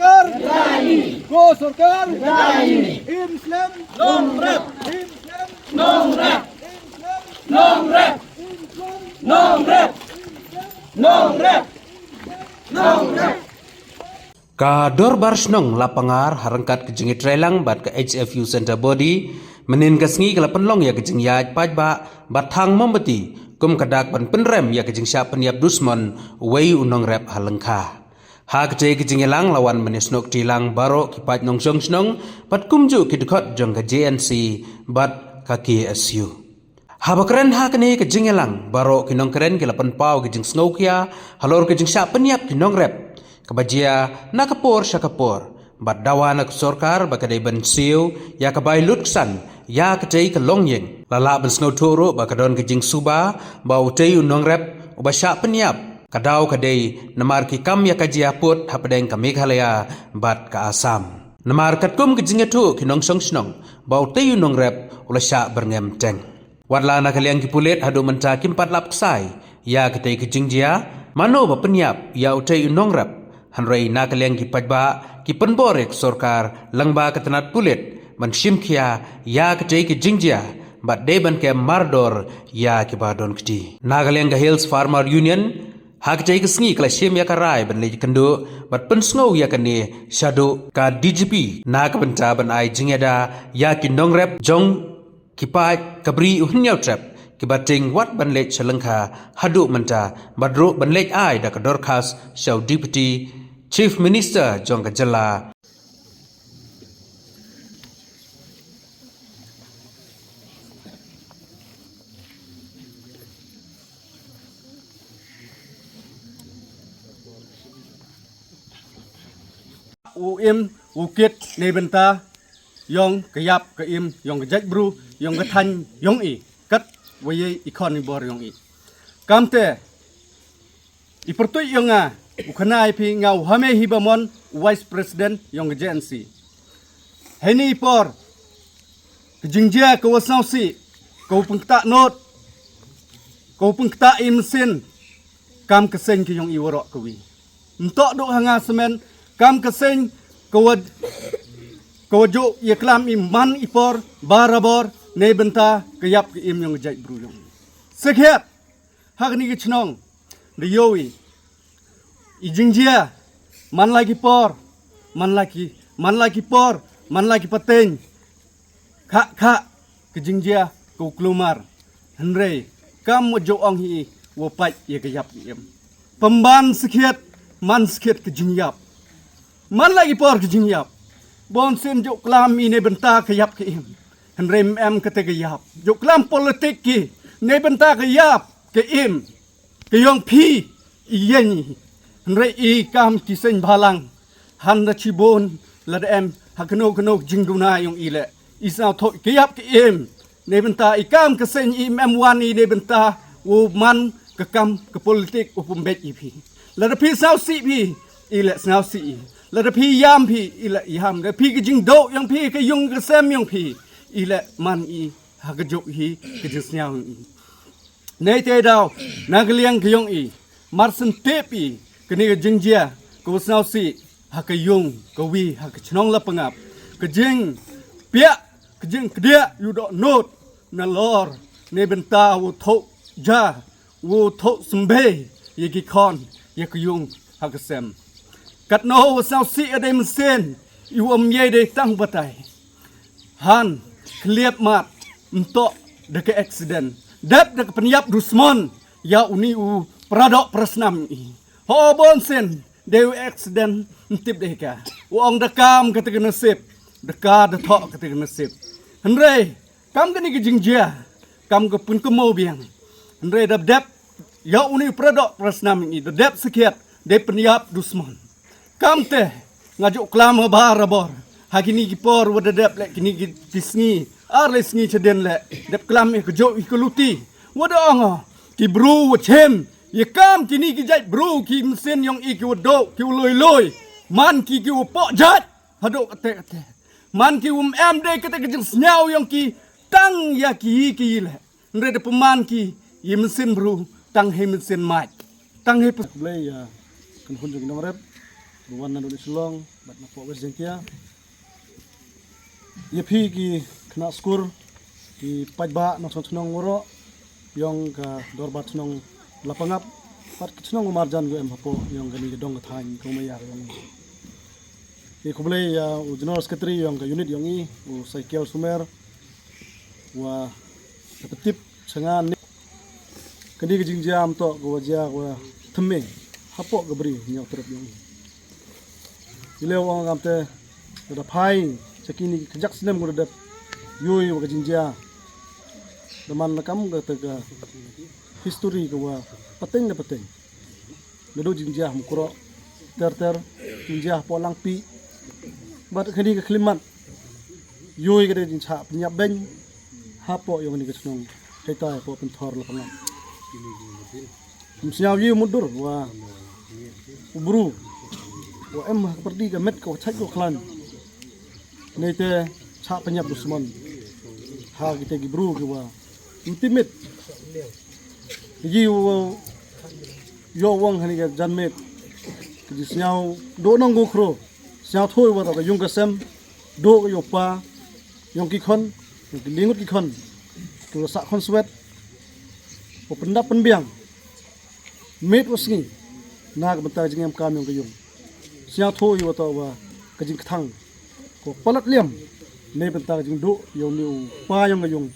Sarkar Go Sarkar Islam Long rap, Islam long rap, Islam long rap, Islam long rap, long rap, long rap. Kador barsnong lapangar harangkat kejeng trelang bat ke HFU Center Body menin kasngi ke penlong ya kejeng ya pajba batang membeti kum kadak ban penrem ya kejeng sya peniap dusmon wei unong rep halengka ha kejeng elang lawan menisnok tilang baro kipat nong song snong bat kumju kidkot jong ke JNC bat ka KSU haba keren ha kene kejeng elang baro kinong keren ke lapan pau kejeng snowkia halor kejeng sya peniap kinong rep kabajia nakapor syakapor bat dawa nak sorkar bakadai bensiu ya kabai lutsan ya kecai ke longyeng lala ben snow toro bakadon kejing suba bau tei unong rep ubasya peniap kadau kadai namar ki kam ya kajia put hapadeng ka Meghalaya bat ka Assam namar katkum kejing tu kinong song snong bau tei unong rep ulasya berngem teng wadla nak kaliang kipulet hadu menta kimpat lap sai ya kecai kejing dia mano ba peniap ya utei unong rep hanrei na kaliang ki pajba ki penborek sorkar langba ketenat pulit menshimkia ya kejai ki jingjia bat deban ke mardor ya ki badon kti na kaliang Hills Farmer Union ha kejai ki sngi kala shim ya karai ban leji kendo bat pensngau ya kane shadow ka DGP na ka benta ban ai jingeda ya ki nongrep jong ki pai kabri uhnyau trap kibating wat banlej Shalangka hadu menta badro banlej ai da kador khas shau deputy chief minister jong kajala ukit nebenta yong kayap kaim yong kajak bru yong kathan yong i kat waye economy bor yong i kamte ipertui yonga ukana ipi ngau hame hibamon vice president yong JNC heni por kejingjia kawasau si kau pengta not kau pengta imsin kam keseng ki yong i warok kawi entok duk hanga semen kam keseng kawajo yaklam iman ipor barabor nebenta kayap ke im yong jai bruyong sekhet hagni ki chnong riyowi ijingjia man lagi por man lagi por man lagi pateng kha kejingjia ko klumar henrei kam mojo ong hi wo pai ye kayap ke im pemban sekhet man sekhet kejingyap man lagi por kejingyap bon sen jo klam ini benta kayap ke im henrem em kete kayap jo klam politik ki ne benta kayap ke im ke yong phi iyeni henre i kam kisen balang han da chibon lad em hakno kno jingduna yong ile isau tho kayap ke im ne benta i kam kesen im em wani ne benta wo man ke kam ke politik upum bet i phi lad phi sau si phi ile sau si lad phi yam phi ile yam da phi ke jingdo yang phi ke yong ke sem yong phi ile man i hagjo hi ke jisnyao nei te dau nagaliang ke yong i marsen tepi kini ke jingjia ko snau si hakayung ko wi hakchnong la pangap ke jing pia ke jing kdia you don't know na lor ne benta wo tho ja wo tho smbe ye ki khon ye kuyung hakasem kat no wo snau si ade msen yu ye de tang batai han kliap mat untuk deke accident dap deke peniap dusmon ya uni u pradok prasnam i ho bonsen dew accident ntip deka wong dekam ketika nasib deka de thok ketika nasib henre kam kini ke jingjia kam ke pun ke mo biang henre dap ya uni pradok prasnam i dap sekiat de peniap dusmon kam te ngajuk klam barabor hakini gipor wada dap lek kini kisngi arle sngi cheden lek dap klam ke jo ikuluti wada ongo ki bru wachem ye kam kini ki jai bru ki mesin yong i ki wado ki loy man ki po jat hado kate man ki em de kate ke snyau yong ki tang ya ki le nre de peman ki ye mesin bru tang he mesin mat tang he play kan hunjung nong rep buwan na do sulong bat na po wes jengkia ye phi ki khna skur ki pajba no sonong ngoro yong ka dorbat sonong lapangap pat sonong marjan go em hapo yong gani dong ka thain ko mayar yong ye kublai ya u general secretary yong ka unit yong i u cycle sumer wa tip sangan kani ke jingjam to go ja go thme hapo gabri nyok terap yong ile wang gamte da phai sekini kejak sinem go da yoi wa jingjia daman nakam ga ta history go wa pateng na pateng medo jingjia mukro ter jingjia po lang pi bat kani ke klimat yoi ga jin cha pnya ben hapo yong ni ke snong kai po pen thor la pang siaw yi mundur wa ubru wa em perdi ga met ko chai ko klan nei te cha penyap dusman ha kita gi bru ke wa intimate gi yo wong hani ga janmet ki siaw do nong go khro siaw thoi wa ta yung ka sem do ga yo pa yong ki khon yong ki lingut ki khon tu sa khon swet o pendap penbiang met wasngi na ga bata jingem kam yong ka yung siaw thoi wa ta wa ka jing thang ko palat liam nei benta jing do yong niu pa yong ga yung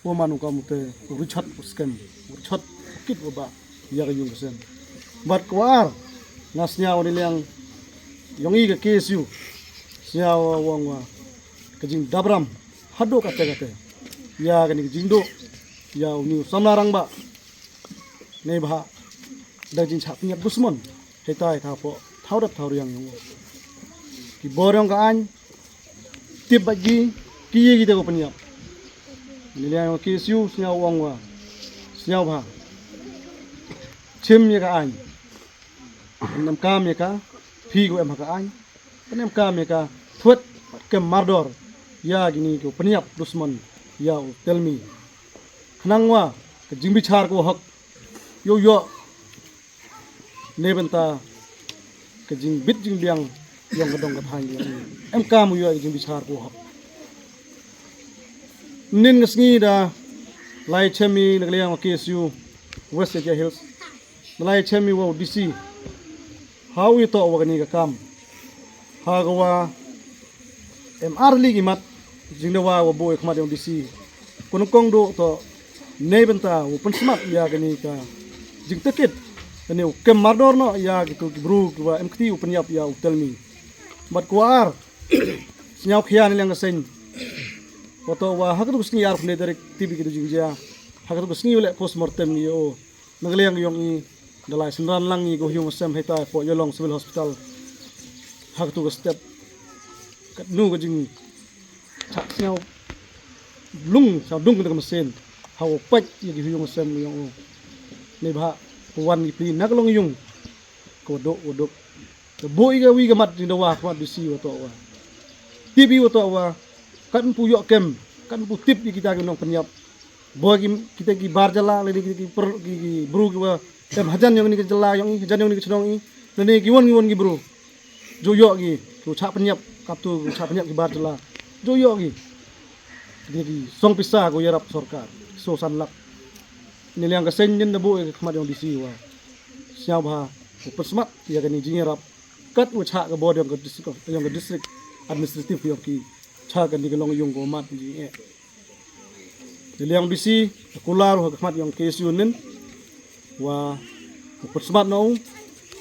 po manu ka mute richot scam richot kit ba ya ga yung sen bat kwar nasnya wani liang yong i ga kesu sia wang wa ka jing dabram hado ka te ya ga ni jing do ya niu samlarang ba nei ba da jing chap nyap dusmon hetai tha po thaudat thauriang yong ki borong ka an tip bagi kiye gi ko penyap ni liang ki siu sia wang wa sia ba chim ye ka an nam kam ye ka phi ko em ka an nam kam ye ka thuat ke mardor ya gini ko penyap dusman ya tell me khnang wa ke jing bichar ko hak yo ne benta ke jing bit jing biang yang gedong ka thang em kam yo jing bichar ko hak nin ngasngi da lai chemi nagliang wa KSU West Asia Hills lai chemi wa DC how you to wa gani ka kam ha ga wa em arli gi mat jingda wa boy khmat yong DC kunong kong do to nei benta wa pun smat ya gani ka jing tekit ani kem mardor no ya gitu bru wa em kti u penyap ya tell me bat kuar nyau khian liang ka sen wato wa hakatu kusni yar phne dari tv ki jingjia hakatu kusni ule postmortem ni o nagliang yong i dalai sinran lang ni go hyung sem heta po yolong civil hospital hakatu ka step kat nu ka jing chak nyau lung sa dung ka mesin haw pach yi hyung sem yong o nei ba wan ni pli naglong yung ko do boy ga wi ga mat ni dawa khmat di si wato wa tv wato wa kan pu yo kem kan pu tip kita ke nong penyap boy kita ki bar jala le ki per ki bru ki wa em hajan yang ni ke jala yang ni hajan yang ni ke chong ni ne ki won ki bru jo yo ki tu cha penyap kap tu cha penyap ki bar jala jo yo ki di song pisa go yarap sarkar so san lak ni liang ka sen nin da boy khmat yang di si wa siaw ba persmat ya kan ni jingerap kat u cha ka bod yang ka district administrative yang ki cha kan di long yung ko mat ji e liang bisi kular ho khmat yang KSU nin wa persmat no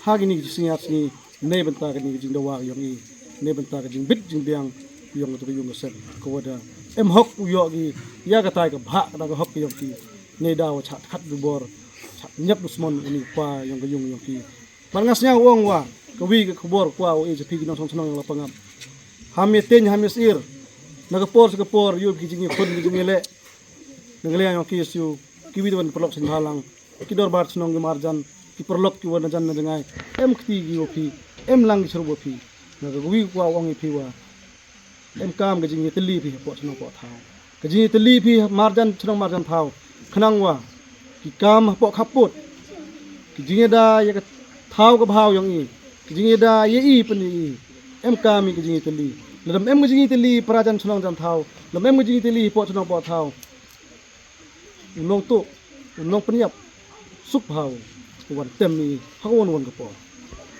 ha gini singat ni ne benta kan ni jing da wa yang i ne benta ka jing bit jing biang yang to yung sen ko wada em hok u yo gi ya ka tai ka bha ka da hok yang ki ne da wa cha khat du bor cha nyap dusmon ni pa yang ka yung yang ki pangasnya wong wa ka wi ka khobor kwa o e je phi no song sonong yang lapangam hamye ten hamye sir nagapor yu ki jingi khon ki jingi le nagle yang KSU ki wi don prolok sin halang ki dor bar sonong ge marjan ki prolok ki wona jan na dengai em khti gi o phi em lang gi serbo phi na ga wi kwa wong i phi wa em kam ge jingi tli phi po sonong po thao ge jingi tli phi marjan sonong marjan thao khnang wa ki kam po khaput ki jingi da ya ka thao ka bhaw yang i kijing da ye pani em kami kijing teli lam em kijing teli prajan chunang jam thau lam em kijing teli po chunang po thau nong to nong paniap suk phau wan temi hawon wan ko po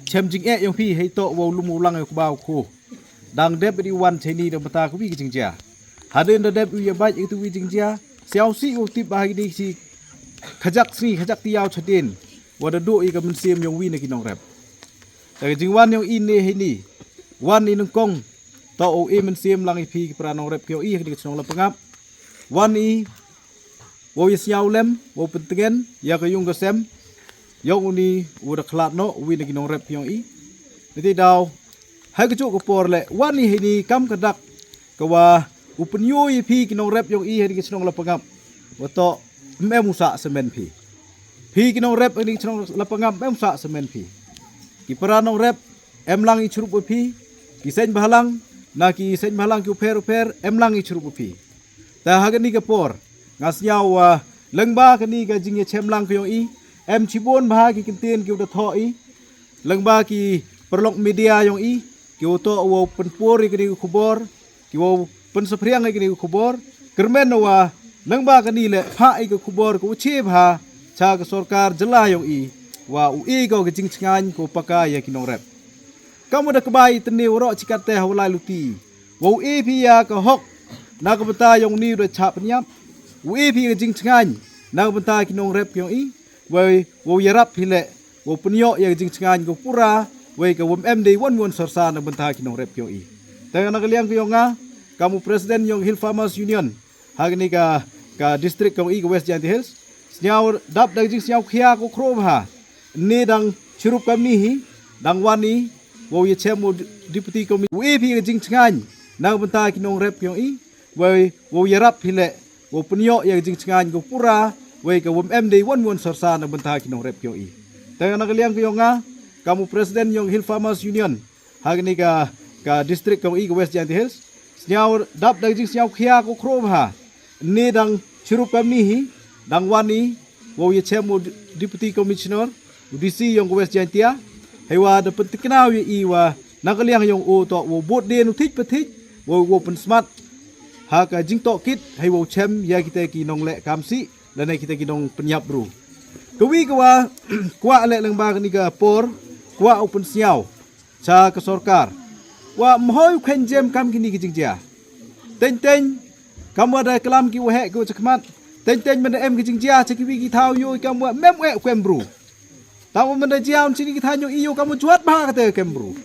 chem jing e yong phi hei to wo lum ulang ko baw ko dang deb di wan cheni da bata ko wi jing ja hadin da deb wi ba itu wi jing ja siao si u ti ba di si khajak sri khajak ti yaw chadin wada do i ka mun sim yong wi na ki nong rep da jing wan yong in ne hei ni wan in kong to o e mun sim lang i phi pra nong rep kyo i ki chong la pangap wan i wo yi siao lem wo pentengen ya ka yung ka sem yong uni udah kelat no win lagi nong rep yong i nanti daw hai kecu ko por le wan ni hini kam kadak kawa upen yo i pi ki nong rep yong i hini kisnong la pangap wato me musa semen pi ki nong rep hini kisnong la pangap me musa semen pi ki para nong rep em lang i churup pi ki sen bahalang na ki sen bahalang ki uper em lang i churup pi ta hagan ni ka por ngasnyaw lengba kani ka jingye chem lang ko yong i em chibon bha ki kintin ki udah thoi lengba ki perlok media yong i ki uto wo penpori ki khubor ki wo pensepriang ki khubor kermen wa lengba kani le pha i ki khubor ko che bha cha ka sarkar jela yong i wa u i ko ki jing chngan ko paka ya ki nong rep kamu da kebai tene ro chikat te hawlai luti wo i pi ya ka hok na ka bata yong ni do chap nyap u i pi ki jing chngan na ka bata ki nong rep yong i wei wo yarap hile wo punyo ya jing chngan go pura wei ka wom md won sarsa na banta ki nong rep yo i ta na kaliang ko nga kamu president yong Hill Farmers Union hagni ka district kong i go West Giant Hills snyau dap dang jing snyau khia ko kro ha ni dang churup kam ni hi dang wani wo ye chem deputy komi we pi jing chngan na banta ki nong rep yo i wei wo yarap hile wo punyo ya jing chngan go pura wei ka wom md won sarsa na banta ki nong rep yo i ta na kaliang ko nga kamu president yong Hill Farmers Union hagni ka district kong i West Giant Hills snyau dap dang jing snyau khia ko kro ha ni dang churup kam ni hi dang wani wo ye chem deputy commissioner DC yong West Giant tia hewa da pentiknau ye i wa na kaliang yong o to wo bot de nu thik pathik wo pen smart ha ka jing to kit hai wo chem ya kita ki nong le kam si dan kita kidong penyap bro kawi kawa kwa le lengba ni ka por kwa open siau cha ka sarkar wa mhoi khen jem kam kini ki jingja ten kam ada kelam ki wahe ko chakmat ten men em ki jingja cha ki wi ki thau yo kam wa mem we kwem bro taw men da jiaun sini ki thanyo iyo kam juat ba ka te kem bro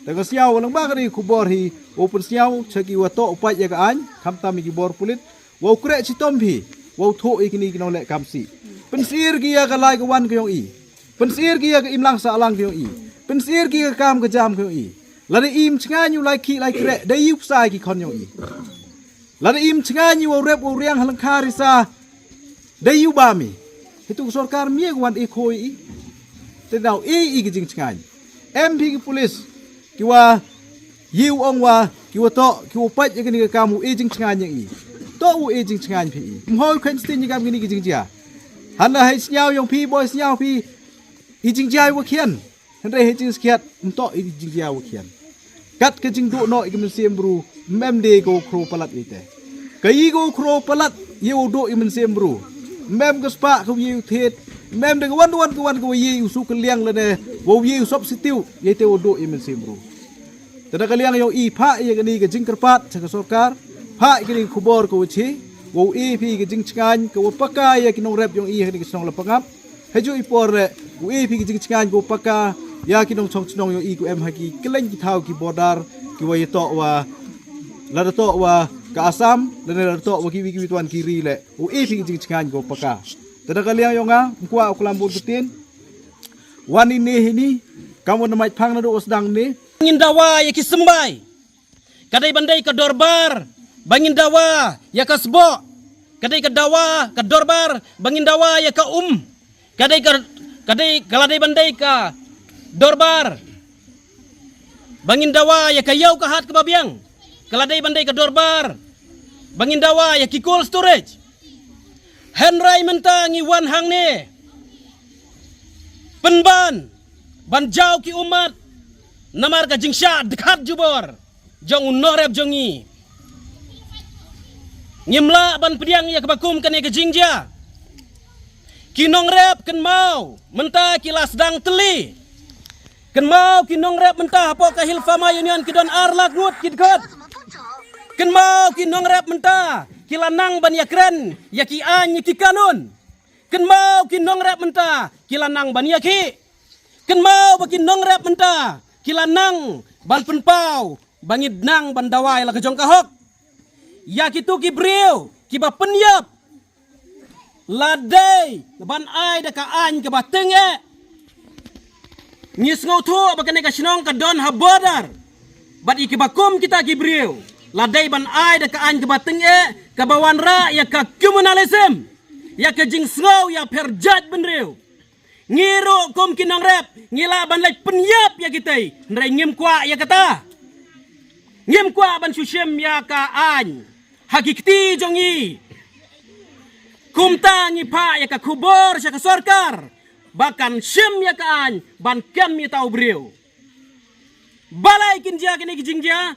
ta ka siau lengba ni ku bor hi open siau cha ki wa to upai ya ka an kam ta mi ki bor pulit wa ukre chi tom phi wo tho i kini kinong le kam si pensir kia ka lai ka wan ko yong i pensir kia ka imlang sa lang ko yong i pensir kia ka kam ka jam ko yong i la de im chnga nyu lai ki lai kre de yup sai ki kon yong i la de im chnga nyu wo rep wo riang halang kharisa de yu ba mi hitu sarkar mi ko wan e khoi i te dau e ki jing chnga mp ki police ki wa yu ong wa ki wa to ki wa pat ki ni ka kam e jing chnga nyang i to u e jing chngan phi mhoi khen stin ni gam ni ki jing ja han la hai snyao yong phi boy snyao phi i jing ja wo khian han re he jing skiat to i jing ja wo khian kat ke jing du no i kem sem bru mem de go kro palat ite kai go kro palat yu do i men sem bru mem ko spa ko yu thet mem de wan ko yu su ke liang le ne wo yu sop sitiu ye te wo do i men sem bru ta ka liang yo i pha ye ni ke jing kerpat cha ka sarkar pha kini khubor ko chi wo e phi ki jing chngan ko paka ya ki nong rep yong i ni ki song la pangap heju i por wo e phi ki jing chngan ko paka ya ki nong chong chnong yong i ko em ha ki keleng ki thau ki bodar ki wa to wa la to wa ka asam la to wa ki wi ki tuan ki ri le wo e phi ki jing chngan ko paka ta ka liang yong a kwa uklam bur putin wan ini kamu na mai phang na do osdang ni Bangin dawa ya kisembai. Kadai bandai ke dorbar. Bangin dawa ya kasbo. Kadai ke dawa ke dorbar. Bangin dawa ya ke Kadai kaladai bandai ke dorbar. Bangin dawa ya ke yau ke hat ke babiang. Kaladai bandai ke dorbar. Bangin dawa ya ki cold storage. Henrai mentang iwan hang ne. Penban. banjau ki umat namar ka jingsha dekat jubor jong unorep jongi ngimla ban pediang ya kebakum kan ke jingja kinong rep ken mau mentah kilas dang teli ken mau kinong rep mentah apa ka hilfama union kidon arlak ngut kidgot ken mau kinong rep mentah kilanang ban yakren yaki an yaki kanun ken mau kinong rep mentah kilanang ban yaki ken mau baki nong rep mentah kilanang ban penpau bangid nang ban dawai la kejong kahok ya kitu ki briu ki ba penyap ladai ban ai da ka an ke bateng ngis ngau thu ba kene ka sinong ka don ha border bat iki bakum kita ki briu ladai ban ai da ka an ke bateng ka bawan ra ya ka communalism ya ka jing ngau ya perjat benriu ngiro kom kinong rep ngila ban lai penyap ya kitai ndrai ngim kwa ya kata ngim kwa ban susyem ya ka an hakikti jongi kumta ngipa ya ka kubor ya ka sorkar bahkan syem ya ka an ban kem ya tau briu balai kinja kini kijingja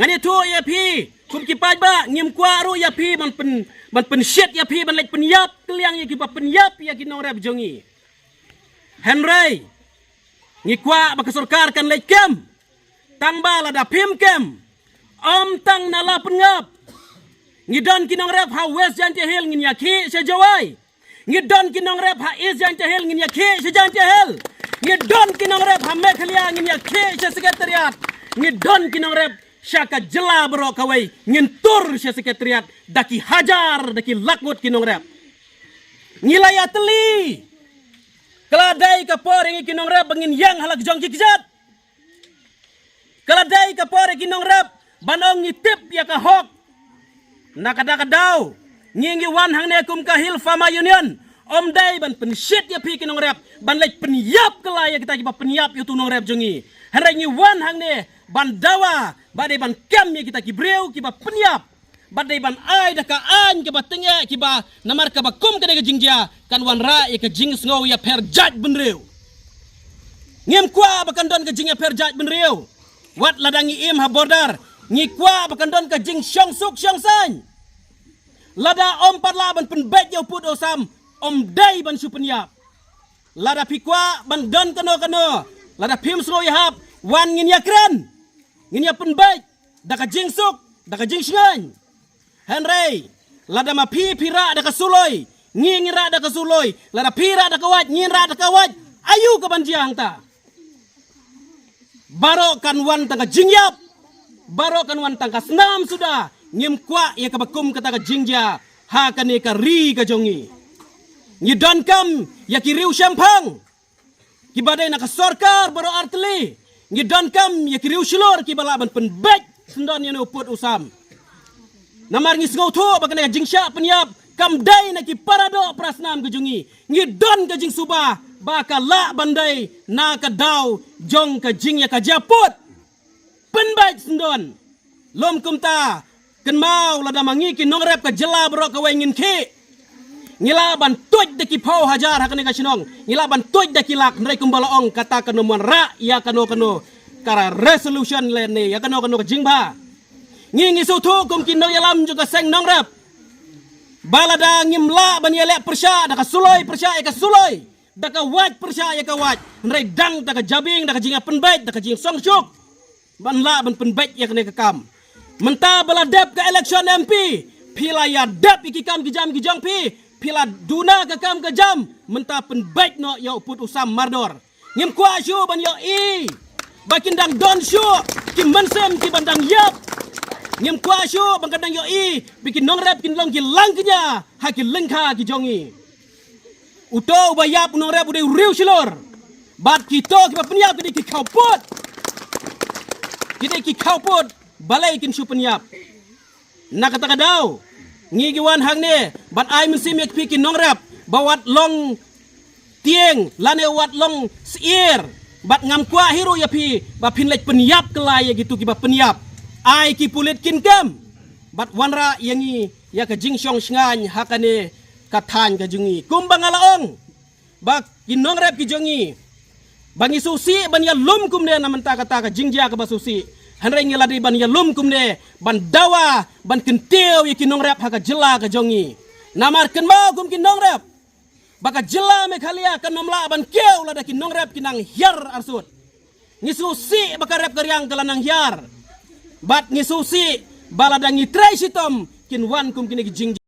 ngani tu ya pi kum kipaj ba ngim kwa ru ya pi ban pen shit ya pi ban lai penyap keliang ya kipa penyap ya kinong rep jongi Henry ngikwa ba ka sorkar kan lai kem tang bala da pim kem tang nala pengap ngidon kinong rep ha west jan tehel ngin yaki sejawai ngidon kinong rep ha east jan tehel ngin yaki sejan tehel ngidon kinong rep ha mekhalia ngin yaki se sekretariat ngidon kinong rep syaka jela bro kawai ngin tur se sekretariat daki hajar daki lakut kinong rep ngilaya teli keladai kapor ngi kinong rep bangin yang halak jong kikjat keladai kapor kinong rep banong ngitip ya ka hok nakadakadaw ngingi wan hang ne kum ka hilfama union dai ban penshit ya pi kinong rep ban lek penyap kala ya kita kipa penyap yu tunong rep jongi hanrai ngi wan hang ne ban dawa badai ban kem ya kita kibreu kipa penyap badai ban ai da ka an kipa tenge kipa namar ka bakum ka de jingja kan wan ra ya ka jing ngau ya perjat benreu ngem kwa bakan don ka jing ya perjat benreu wat ladangi im ha border ngikwa bakan don ka jing syong suk syong san lada om parla ban penbet yo put osam dai ban supenyap lada pikwa ban don kano lada pim slo yahap wan ngin yakran ngin ya penbet da ka jing suk da ka jing shngan henry lada ma pira da ka suloi ngingira da ka suloi lada pira da ka wat nginra da ka wat ayu ka banjiang ta baro kan wan tangka jingyap baro kan wan tangka senam sudah ngim kwa ya kabakum kata ka jingja ha kan ka ri ka jongi ngidon kam ya ki riu syampang ki badai na ka sorkar baro artli ngidon kam ya ki riu shilor ki balaban penbek sendon ya uput usam namar ngis ngau tho bakan ka jingsya penyap kam dai na ki parado prasnam ka jongi ngidon ka jing subah baka la bandai na ka daw jong ka jing ya ka japut penbait sendon lom kumta ken mau lada mangi ki nong rep ka jela bro ka wengin ki ngila ban tuj de ki pau hajar hakane ka sinong ngila ban tuj de ki lak ndrai kumbalaong kata kanomuan ra ya kano kara resolution le ne ya kano ka jing ba ngi su thu kum ki no yalam juga seng nong rep balada ngimla ban yele persya da ka suloi persya ya ka suloi da ka wat persya ya ka wat ndrai dang da ka jabing da ka jinga penbait da ka jing song syuk ban la ban penbait ya kene ka kam menta bala dep ke election MP pila ya dep iki kam gijam gijang pi pila duna ke kam ke jam menta penbait no ya put usam mardor ngim kwa syu ban yo i bakin dang don syu ki mensem ki bandang yap ngim kwa syu ban kadang yo i bikin nong rep kin long ki langknya ha ki lengkha ki jongi uto bayap nong rep udah riu silor bat kita ki penyap ki kau put kita ki kau put balai kin su penyap nak kata kadau ngigiwan hang ne bat ai musim yak pikin nong rap bawat long tieng lane wat long siir bat ngam kwa hero ya pi ba pin lek penyap kelai gitu ki ba penyap ai ki pulit kin kam bat wanra yangi ya ka jing syong sngan hakane katan ka jungi kumbang alaong ba kin nong rap ki jongi Bangi susi ban ya lum kumne na menta kata ka jingjia ka basusi. Hanrei ngiladi ban ya lum kumne ban dawa ban kentiu ya kinong rap haka jela ka jongi. Namar kenma kum kinong rap. Baka jela me khalia kan nomla ban keu lada kinong rap kinang hiar arsut. Ngisusi baka rap karyang kalanang hiar. Bat ngisusi balada ngitrai sitom kinwan kum kini jingjia.